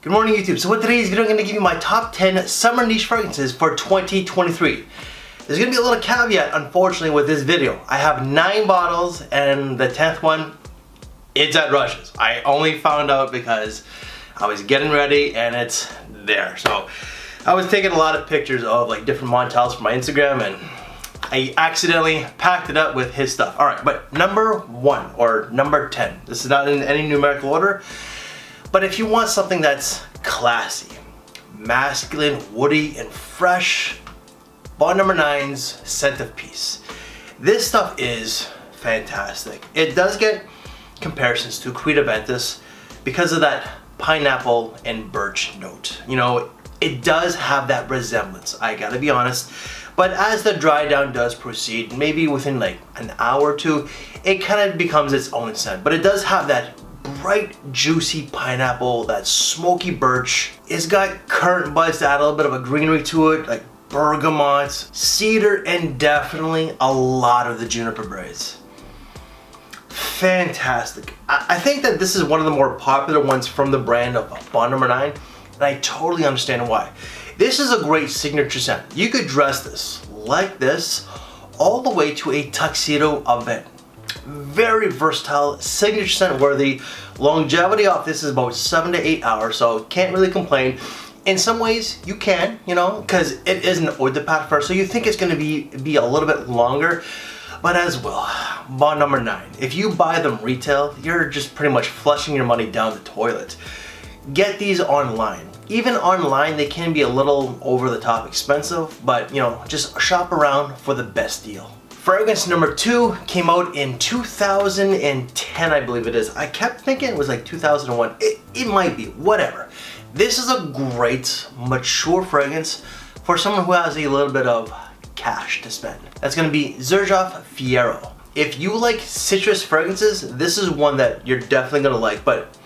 Good morning, YouTube. So with today's video, I'm going to give you my top 10 summer niche fragrances for 2023. There's going to be a little caveat, unfortunately, with this video. I have 9 bottles and the 10th one, it's at Rush's. I only found out because I was getting ready and it's there. So I was taking a lot of pictures of like different Montels for my Instagram and I accidentally packed it up with his stuff. Alright, but number 1 or number 10. This is not in any numerical order. But if you want something that's classy, masculine, woody, and fresh, Bond number 9's Scent of Peace. This stuff is fantastic. It does get comparisons to Creed Aventus because of that pineapple and birch note. You know, it does have that resemblance, I gotta be honest. But as the dry down does proceed, maybe within like an hour or two, it kind of becomes its own scent. But it does have that bright, juicy pineapple, that smoky birch. It's got currant buds to add a little bit of a greenery to it, like bergamot, cedar, and definitely a lot of the juniper berries. Fantastic. I think that this is one of the more popular ones from the brand of Bond number 9, and I totally understand why. This is a great signature scent. You could dress this like this all the way to a tuxedo event. Very versatile, signature scent where the longevity of this is about 7 to 8 hours, so can't really complain. In some ways you can, you know, because it is an eau de parfum, so you think it's going to be a little bit longer. But as well, Bond number 9, if you buy them retail, you're just pretty much flushing your money down the toilet. Get these online. Even online, they can be a little over the top expensive, but you know, just shop around for the best deal. Fragrance number 2 came out in 2010, I believe it is. I kept thinking it was like 2001. It might be, whatever. This is a great, mature fragrance for someone who has a little bit of cash to spend. That's gonna be Xerjoff Fierro. If you like citrus fragrances, this is one that you're definitely gonna like, but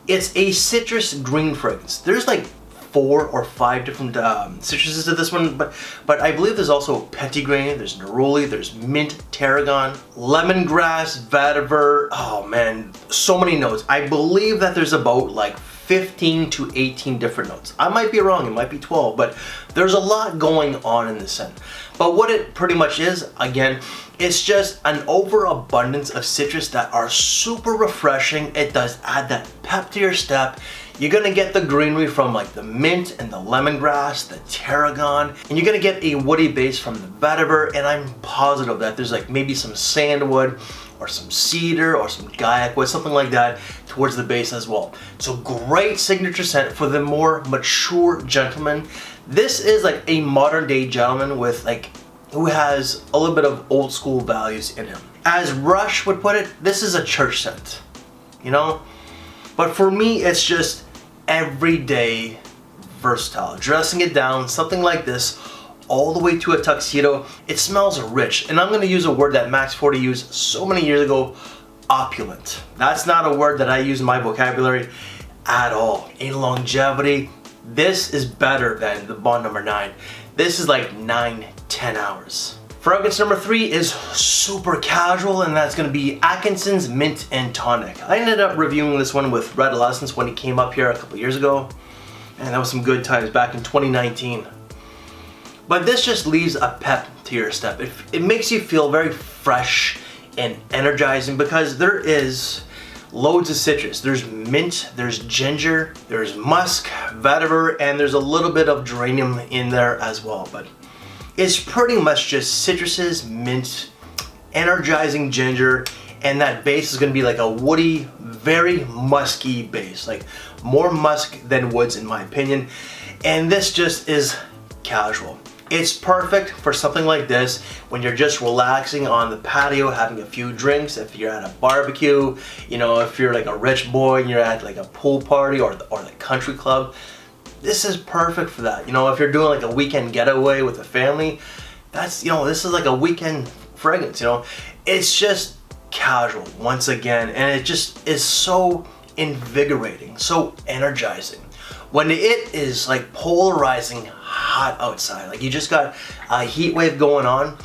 it's a citrus green fragrance. There's like 4 or 5 different citruses to this one, but I believe there's also petitgrain, there's neroli, there's mint, tarragon, lemongrass, vetiver. Oh man, so many notes. I believe that there's about like 15 to 18 different notes. I might be wrong, it might be 12, but there's a lot going on in this scent. But what it pretty much is, again, it's just an overabundance of citrus that are super refreshing. It does add that pep to your step. You're gonna get the greenery from like the mint and the lemongrass, the tarragon, and you're gonna get a woody base from the vetiver, and I'm positive that there's like maybe some sandalwood or some cedar or some gaiac wood, something like that towards the base as well. So great signature scent for the more mature gentleman. This is like a modern day gentleman with like, who has a little bit of old school values in him. As Rush would put it, this is a church scent, you know? But for me, it's just everyday versatile. Dressing it down, something like this, all the way to a tuxedo. It smells rich, and I'm gonna use a word that Max 40 used so many years ago, opulent. That's not a word that I use in my vocabulary at all. In longevity, this is better than the Bond number 9. This is like 9-10 hours. Fragrance number 3 is super casual, and that's gonna be Atkinson's Mint and Tonic. I ended up reviewing this one with Red Essence when he came up here a couple years ago, and that was some good times back in 2019. But this just leaves a pep to your step. It makes you feel very fresh and energizing because there is loads of citrus. There's mint, there's ginger, there's musk, vetiver, and there's a little bit of geranium in there as well. But it's pretty much just citruses, mint, energizing ginger, and that base is gonna be like a woody, very musky base. Like more musk than woods in my opinion. And this just is casual. It's perfect for something like this when you're just relaxing on the patio, having a few drinks, if you're at a barbecue, you know, if you're like a rich boy and you're at like a pool party or the country club. This is perfect for that. You know, if you're doing like a weekend getaway with a family, that's, you know, this is like a weekend fragrance, you know. It's just casual once again, and it just is so invigorating, so energizing. When it is like polarizing hot outside, like you just got a heat wave going on,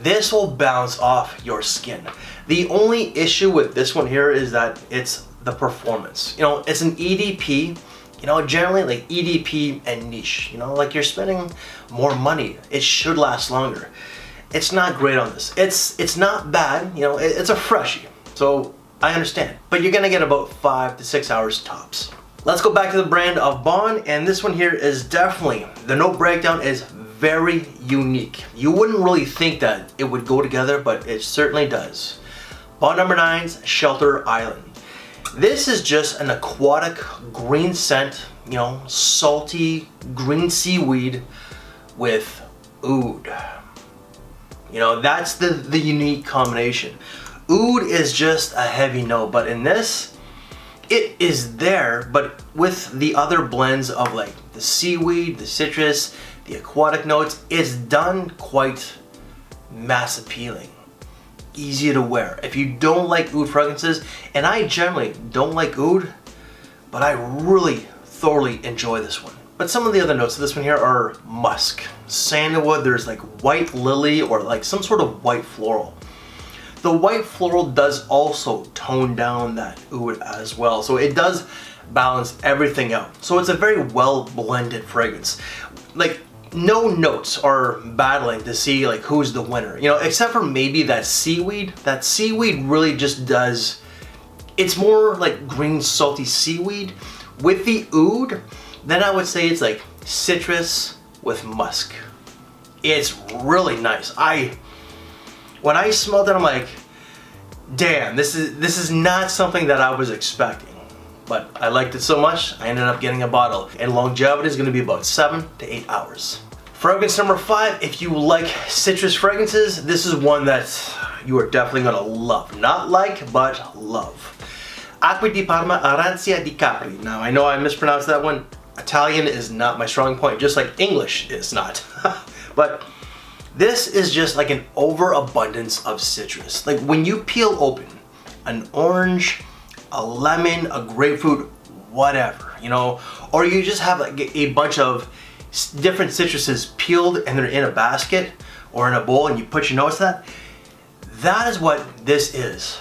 this will bounce off your skin. The only issue with this one here is that it's the performance. You know, it's an EDP, You know, generally like EDP and niche, you know, like you're spending more money. It should last longer. It's not great on this. It's not bad, you know, it's a freshie. So I understand, but you're gonna get about 5 to 6 hours tops. Let's go back to the brand of Bon, and this one here is definitely, the note breakdown is very unique. You wouldn't really think that it would go together, but it certainly does. Bon number 9's Shelter Island. This is just an aquatic green scent, you know, salty green seaweed with oud. You know, that's the unique combination. Oud is just a heavy note, but in this, it is there, but with the other blends of like the seaweed, the citrus, the aquatic notes, it's done quite mass appealing. Easy to wear. If you don't like oud fragrances, and I generally don't like oud, but I really thoroughly enjoy this one. But some of the other notes of this one here are musk, sandalwood, there's like white lily or like some sort of white floral. The white floral does also tone down that oud as well, so it does balance everything out. So it's a very well blended fragrance. Like, no notes are battling to see like who's the winner, you know, except for maybe that seaweed. That seaweed really just does, it's more like green salty seaweed with the oud. Then I would say it's like citrus with musk. It's really nice. When I smelled it, I'm like, damn, this is not something that I was expecting. But I liked it so much, I ended up getting a bottle. And longevity is gonna be about 7 to 8 hours. Fragrance number 5, if you like citrus fragrances, this is one that you are definitely gonna love. Not like, but love. Acqua di Parma Arancia di Capri. Now, I know I mispronounced that one. Italian is not my strong point, just like English is not. But this is just like an overabundance of citrus. Like when you peel open an orange, a lemon, a grapefruit, whatever, you know, or you just have like a bunch of different citruses peeled and they're in a basket or in a bowl and you put your nose to that. That is what this is.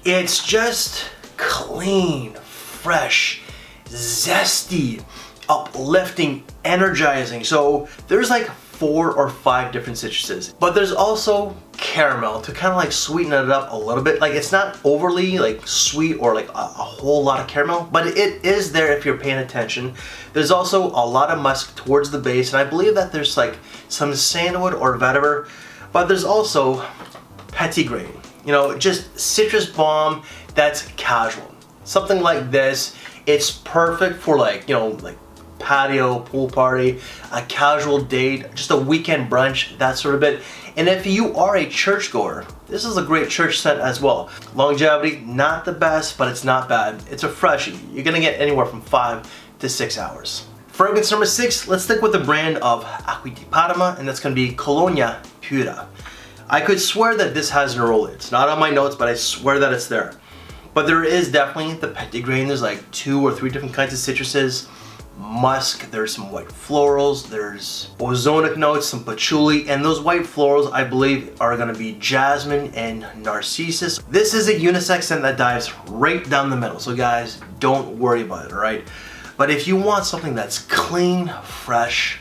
It's just clean, fresh, zesty, uplifting, energizing. So there's like 4 or 5 different citruses, but there's also caramel to kind of like sweeten it up a little bit. Like it's not overly like sweet or like a whole lot of caramel, but it is there if you're paying attention. There's also a lot of musk towards the base, and I believe that there's like some sandalwood or vetiver, but there's also petitgrain. You know, just citrus bomb that's casual. Something like this, it's perfect for like, you know, like patio, pool party, a casual date, just a weekend brunch, that sort of bit. And if you are a churchgoer, this is a great church scent as well. Longevity, not the best, but it's not bad. It's a freshie. You're gonna get anywhere from 5 to 6 hours. Fragrance number 6, let's stick with the brand of Acqua di Parma, and that's gonna be Colonia Pura. I could swear that this has neroli. It's not on my notes, but I swear that it's there. But there is definitely the petitgrain. There's like 2 or 3 different kinds of citruses. Musk, there's some white florals, there's ozonic notes, some patchouli, and those white florals I believe are gonna be jasmine and narcissus. This is a unisex scent that dives right down the middle, so guys, don't worry about it, alright? But if you want something that's clean, fresh,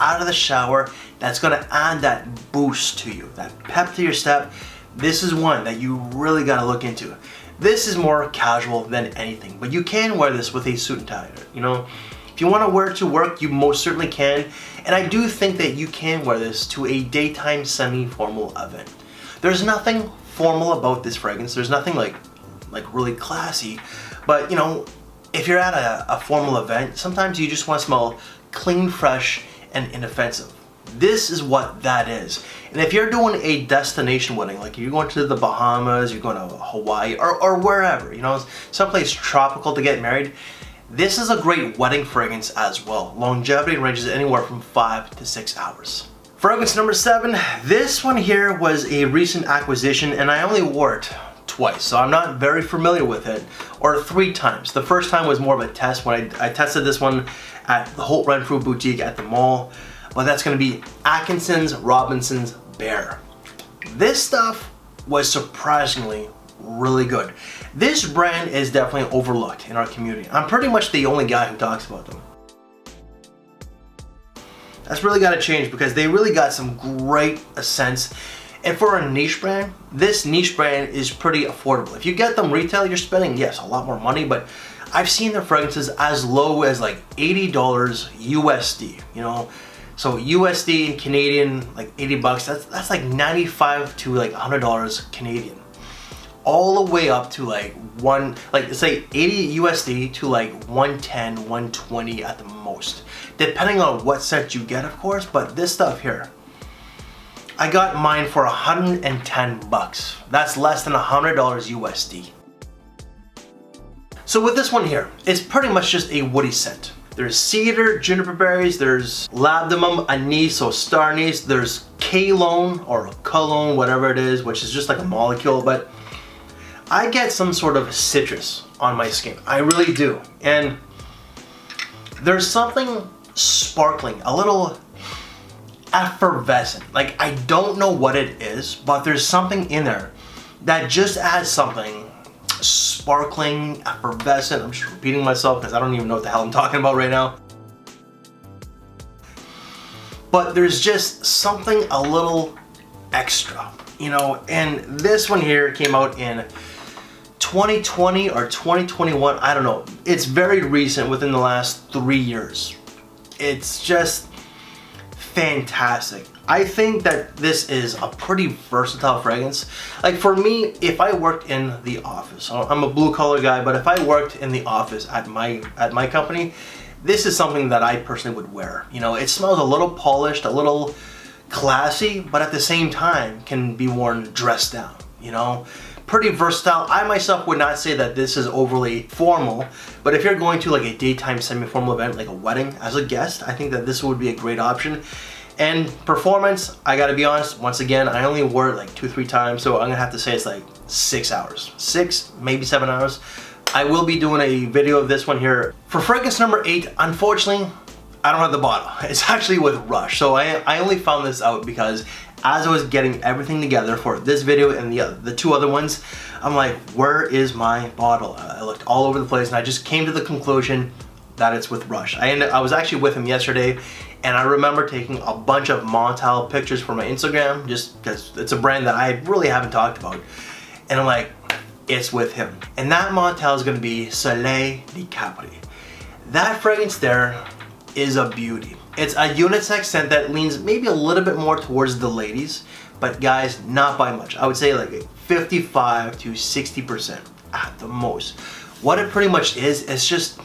out of the shower, that's gonna add that boost to you, that pep to your step, this is one that you really gotta look into. This is more casual than anything, but you can wear this with a suit and tie, you know? If you want to wear it to work, you most certainly can, and I do think that you can wear this to a daytime semi-formal event. There's nothing formal about this fragrance, there's nothing like really classy, but you know, if you're at a formal event, sometimes you just want to smell clean, fresh, and inoffensive. This is what that is. And if you're doing a destination wedding, like you're going to the Bahamas, you're going to Hawaii, or wherever, you know, someplace tropical to get married, this is a great wedding fragrance as well. Longevity ranges anywhere from 5 to 6 hours. Fragrance number 7, this one here was a recent acquisition and I only wore it twice, so I'm not very familiar with it, or 3 times. The first time was more of a test when I tested this one at the Holt Renfrew boutique at the mall, but that's gonna be Atkinson's Robinson's Bear. This stuff was surprisingly really good. This brand is definitely overlooked in our community. I'm pretty much the only guy who talks about them. That's really got to change because they really got some great scents. And for a niche brand, this niche brand is pretty affordable. If you get them retail, you're spending, yes, a lot more money, but I've seen their fragrances as low as like $80 USD, you know? So USD in Canadian, like 80 bucks, that's like 95 to like $100 Canadian. All the way up to like say 80 USD to like 110, 120 at the most. Depending on what scent you get, of course, but this stuff here, I got mine for 110 bucks. That's less than $100 USD. So with this one here, it's pretty much just a woody scent. There's cedar, juniper berries, there's labdanum, anise, so star anise, there's cologne or cologne, whatever it is, which is just like a molecule, but I get some sort of citrus on my skin. I really do. And there's something sparkling, a little effervescent. Like, I don't know what it is, but there's something in there that just adds something sparkling, effervescent. I'm just repeating myself because I don't even know what the hell I'm talking about right now. But there's just something a little extra, you know, and this one here came out in 2020 or 2021, I don't know. It's very recent, within the last 3 years. It's just fantastic. I think that this is a pretty versatile fragrance. Like for me, if I worked in the office, I'm a blue collar guy, but if I worked in the office at my company, this is something that I personally would wear. You know, it smells a little polished, a little classy, but at the same time can be worn dressed down, you know? Pretty versatile. I myself would not say that this is overly formal, but if you're going to like a daytime semi-formal event, like a wedding as a guest, I think that this would be a great option. And performance, I gotta be honest, once again, I only wore it like 2-3 times, so I'm gonna have to say it's like 6 hours. 6, maybe 7 hours. I will be doing a video of this one here. For fragrance number 8, unfortunately, I don't have the bottle. It's actually with Rush. So I only found this out because as I was getting everything together for this video and the 2 other ones, I'm like, where is my bottle? I looked all over the place and I just came to the conclusion that it's with Rush. I was actually with him yesterday, and I remember taking a bunch of Montel pictures for my Instagram just because it's a brand that I really haven't talked about. And I'm like, it's with him. And that Montel is gonna be Soleil de Capri. That fragrance there is a beauty. It's a unisex scent that leans maybe a little bit more towards the ladies, but guys, not by much. I would say like 55 to 60% at the most. What it pretty much is, it's just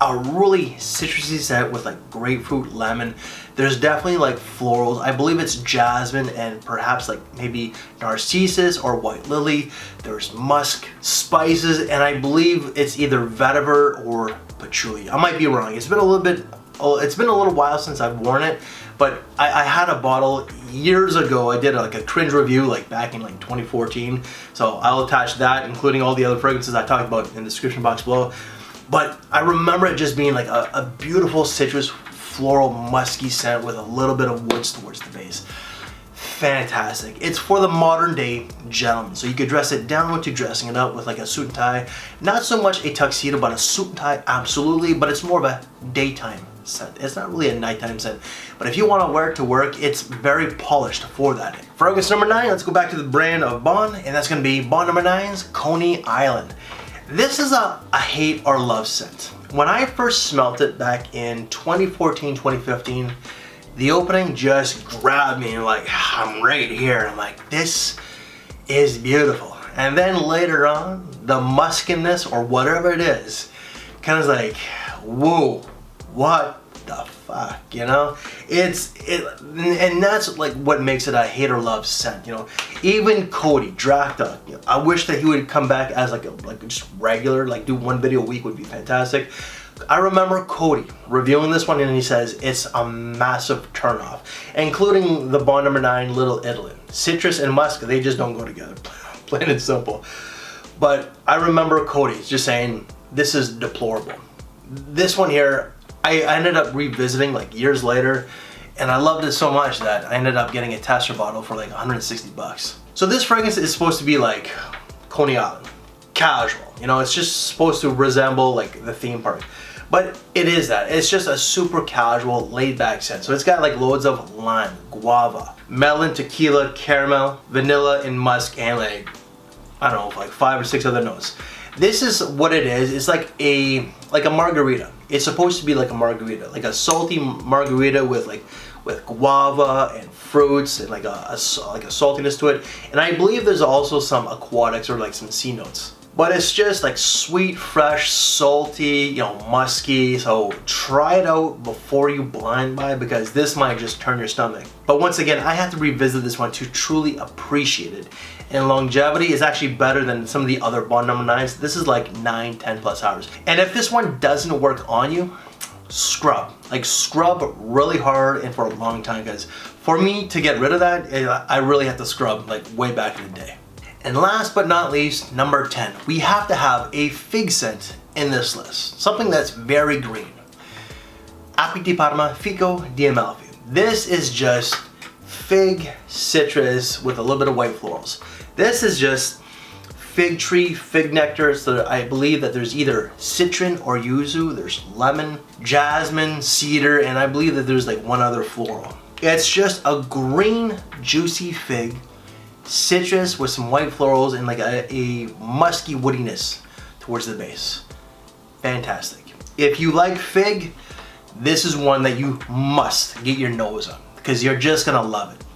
a really citrusy scent with like grapefruit, lemon. There's definitely like florals. I believe it's jasmine and perhaps like maybe narcissus or white lily. There's musk, spices, and I believe it's either vetiver or patchouli. I might be wrong. It's been a little while since I've worn it, but I had a bottle years ago. I did like a cringe review like back in like 2014. So I'll attach that, including all the other fragrances I talked about in the description box below. But I remember it just being like a beautiful citrus, floral, musky scent with a little bit of woods towards the base. Fantastic. It's for the modern day gentleman. So you could dress it down to dressing it up with like a suit and tie. Not so much a tuxedo, but a suit and tie, absolutely. But it's more of a daytime scent. It's not really a nighttime scent. But if you want to wear it to work, it's very polished for that. Fragrance number 9, let's go back to the brand of Bond, and that's going to be Bond number 9's Coney Island. This is a hate or love scent. When I first smelt it back in 2014, 2015, the opening just grabbed me and like, I'm right here. I'm like, this is beautiful. And then later on, the muskiness or whatever it is, kind of like, whoa, what the fuck, you know? And that's like what makes it a hate or love scent, you know? Even Cody, Dracta, you know, I wish that he would come back as like just regular, like do 1 video a week would be fantastic. I remember Cody reviewing this one and he says it's a massive turnoff, including the Bond number 9 Little Italy. Citrus and musk, they just don't go together, plain and simple. But I remember Cody just saying, this is deplorable. This one here, I ended up revisiting like years later, and I loved it so much that I ended up getting a tester bottle for like 160 bucks. So this fragrance is supposed to be like Coney Island. Casual. You know, it's just supposed to resemble like the theme park. But it is that. It's just a super casual, laid-back scent. So it's got like loads of lime, guava, melon, tequila, caramel, vanilla, and musk, and like, I don't know, like 5 or 6 other notes. This is what it is. It's like a margarita. It's supposed to be like a margarita, like a salty margarita with guava and fruits and like a saltiness to it. And I believe there's also some aquatics or like some sea notes. But it's just like sweet, fresh, salty, you know, musky. So try it out before you blind buy, because this might just turn your stomach. But once again, I have to revisit this one to truly appreciate it. And longevity is actually better than some of the other Bond number 9s. This is like 9-10 plus hours. And if this one doesn't work on you, scrub. Like scrub really hard and for a long time, guys. For me to get rid of that, I really have to scrub like way back in the day. And last but not least, number 10, we have to have a fig scent in this list. Something that's very green. Acqui di Parma Fico di Amalfi. This is just fig citrus with a little bit of white florals. This is just fig tree, fig nectar. So I believe that there's either citron or yuzu, there's lemon, jasmine, cedar, and I believe that there's like one other floral. It's just a green, juicy fig, citrus with some white florals and like a musky woodiness towards the base. Fantastic. If you like fig, this is one that you must get your nose on, because you're just gonna love it.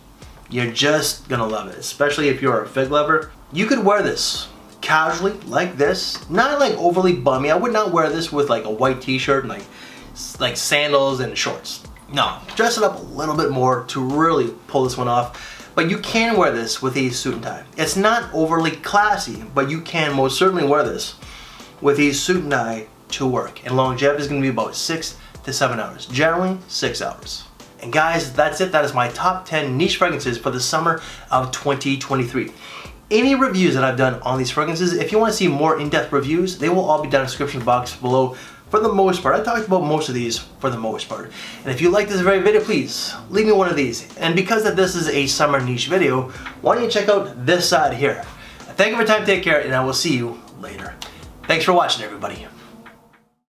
You're just gonna love it, especially if you're a fig lover. You could wear this casually like this, not like overly bummy. I would not wear this with like a white t-shirt and like sandals and shorts. No, dress it up a little bit more to really pull this one off. But you can wear this with a suit and tie. It's not overly classy, but you can most certainly wear this with a suit and tie to work. And longevity is gonna be about 6 to 7 hours. Generally, 6 hours. And guys, that's it. That is my top 10 niche fragrances for the summer of 2023. Any reviews that I've done on these fragrances, if you want to see more in-depth reviews, they will all be down in the description box below. For the most part, I talked about most of these for the most part. And if you like this very video, please leave me one of these. And because that this is a summer niche video, why don't you check out this side here. Thank you for your time, take care, and I will see you later. Thanks for watching, everybody.